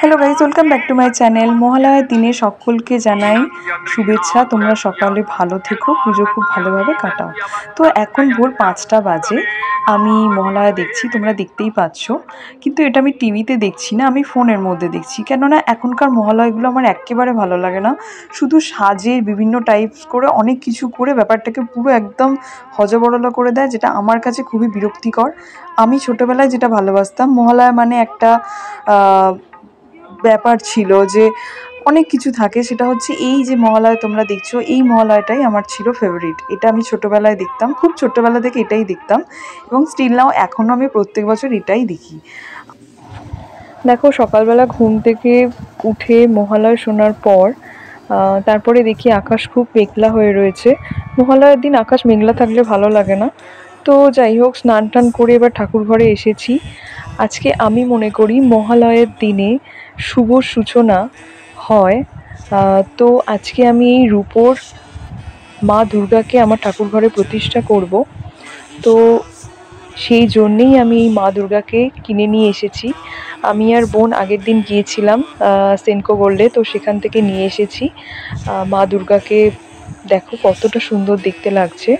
Hello guys, welcome back to my channel. মহালয়ার দিনে সকলকে জানাই শুভেচ্ছা। তোমরা সকালে ভালো থেকো, পুজো খুব ভালোভাবে কাটাও। তো এখন ভোর 5টা বাজে, আমি মহালয়া দেখছি, তোমরা দেখতেই পাচ্ছ। কিন্তু এটা আমি টিভিতে দেখছি না, আমি ফোনের মধ্যে দেখছি। কেননা এখনকার মহালয়াগুলো আমার একেবারে ভালো লাগে না। শুধু সাজে বিভিন্ন টাইপস করে অনেক কিছু করে ব্যাপারটাকে পুরো একদম হজবরল করে দেয়, যেটা আমার কাছে খুবই বিরক্তিকর। আমি ছোটোবেলায় যেটা ভালোবাসতাম, মহালয়া মানে একটা ব্যাপার ছিল যে অনেক কিছু থাকে, সেটা হচ্ছে এই যে মহালয়া তোমরা দেখছো, এই মহালয়াটাই আমার ছিল ফেভারিট। এটা আমি ছোটোবেলায় দেখতাম, খুব ছোট্টোবেলা থেকে এটাই দেখতাম এবং স্টিল নাও এখনও আমি প্রত্যেক বছর এটাই দেখি। দেখো, সকালবেলা ঘুম থেকে উঠে মহালয়া শোনার পর তারপরে দেখি আকাশ খুব মেঘলা হয়ে রয়েছে। মহালয়ার দিন আকাশ মেঘলা থাকলে ভালো লাগে না। তো যাই হোক, স্নান টান করে এবার ঠাকুর ঘরে এসেছি। আজকে আমি মনে করি মহালয়ের দিনে শুভ সূচনা হয়। তো আজকে আমি এই রূপোর মা দুর্গাকে আমার ঠাকুর ঘরে প্রতিষ্ঠা করব। তো সেই জন্যেই আমি এই মা দুর্গাকে কিনে নিয়ে এসেছি। আমি আর বোন আগের দিন গিয়েছিলাম সেনকো গোল্ডে, তো সেখান থেকে নিয়ে এসেছি মা দুর্গাকে। দেখো কতটা সুন্দর দেখতে লাগছে।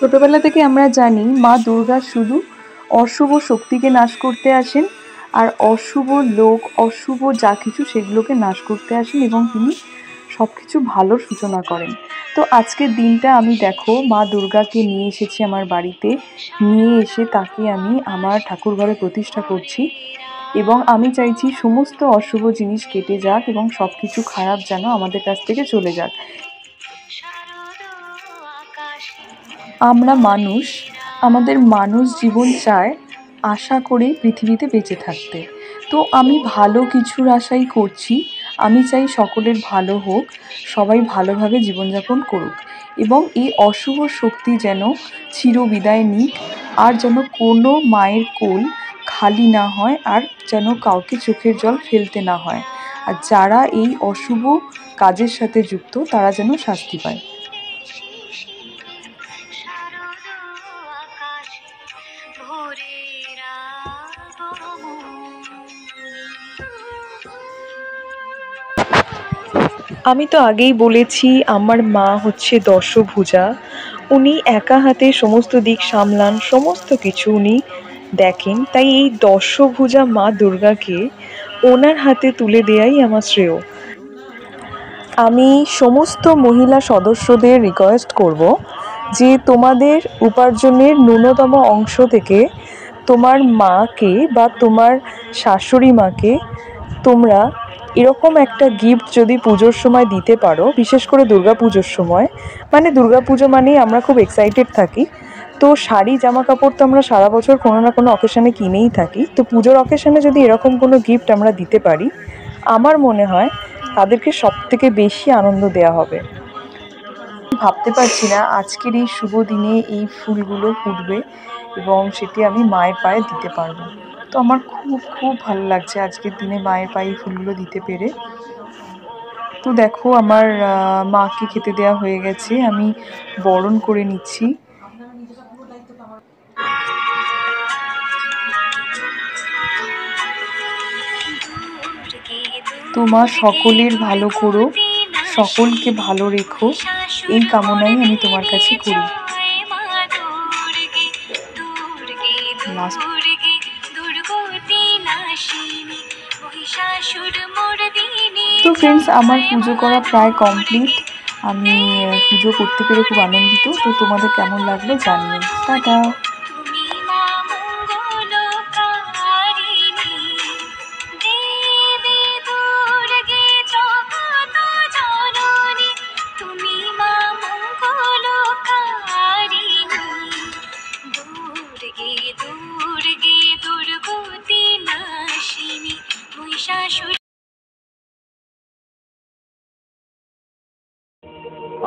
ছোটবেলা থেকে আমরা জানি মা দুর্গা শুধু অশুভ শক্তিকে নাশ করতে আসেন, আর অশুভ লোক, অশুভ যা কিছু সেগুলোকে নাশ করতে আসেন এবং তিনি সব কিছু ভালোর সূচনা করেন। তো আজকের দিনটা আমি দেখো মা দুর্গাকে নিয়ে এসেছি আমার বাড়িতে, নিয়ে এসে তাকে আমি আমার ঠাকুর ঘরে প্রতিষ্ঠা করছি এবং আমি চাইছি সমস্ত অশুভ জিনিস কেটে যাক এবং সব কিছু খারাপ যেন আমাদের কাছ থেকে চলে যাক। আমরা মানুষ, আমাদের মানুষ জীবন চায় আশা করে পৃথিবীতে বেঁচে থাকতে। তো আমি ভালো কিছুর আশাই করছি। আমি চাই সকলের ভালো হোক, সবাই ভালোভাবে জীবনযাপন করুক এবং এই অশুভ শক্তি যেন চিরবিদায় নিক, আর যেন কোনো মায়ের কোল খালি না হয়, আর যেন কাউকে চোখের জল ফেলতে না হয়। আর যারা এই অশুভ কাজের সাথে যুক্ত তারা যেন শাস্তি পায়। আমি তো আগেই বলেছি আমার মা হচ্ছে দশভুজা। উনি একা হাতে সমস্ত দিক সামলান, সমস্ত কিছু উনি দেখেন। তাই এই দশভুজা মা দুর্গাকে ওনার হাতে তুলে দেয়াই আমার শ্রেয়। আমি সমস্ত মহিলা সদস্যদের রিকোয়েস্ট করব যে তোমাদের উপার্জনের ন্যূনতম অংশ থেকে তোমার মাকে বা তোমার শাশুড়ি মাকে তোমরা এরকম একটা গিফট যদি পুজোর সময় দিতে পারো, বিশেষ করে দুর্গা পুজোর সময়। মানে দুর্গা পুজো মানেই আমরা খুব এক্সাইটেড থাকি। তো শাড়ি জামা কাপড় তো আমরা সারা বছর কোনো না কোনো অকেশানে কিনেই থাকি। তো পুজোর অকেশানে যদি এরকম কোনো গিফট আমরা দিতে পারি, আমার মনে হয় তাদেরকে সবথেকে বেশি আনন্দ দেওয়া হবে। ভাবতে পারছি না আজকের এই শুভ দিনে এই ফুলগুলো ফুটবে এবং সেটি আমি মায়ের পায়ে দিতে পারবো। তো আমার খুব খুব ভালো লাগছে আজকের দিনে মায়ের পায়ে এই ফুলগুলো দিতে পেরে। তো দেখো আমার মাকে খেতে দেওয়া হয়ে গেছে, আমি বরণ করে নিচ্ছি। তো মা সকলের ভালো করো, সকলকে ভালো রেখো, এই কামনাই আমি তোমার কাছে করি। তো ফ্রেন্ডস, আমার পুজো করা প্রায় কমপ্লিট। আমি পুজো করতে পেরে খুব আনন্দিত। তো তোমাদের কেমন লাগলো জানিও। টাটা।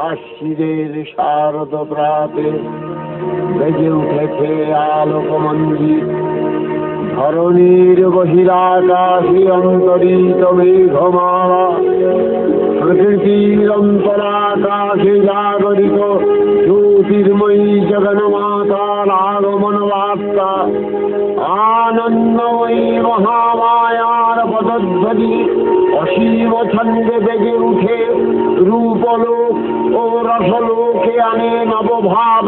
আশ্বিনের শারদ প্রাতে বেজে উঠেছে আলোক মঞ্জির, ধরণীর বহিরাকাশে অন্তরিত মেঘমালা, প্রকৃতির অন্তরাকাশে জাগরিত জ্যোতির্ময়ী জগন্মাতার আগমন বার্তা, আনন্দময়ী মহামায়ার পদধ্বনি অসীম ছন্দে বেগে উঠে রূপলোক ও রসলোকে আনে নবভাব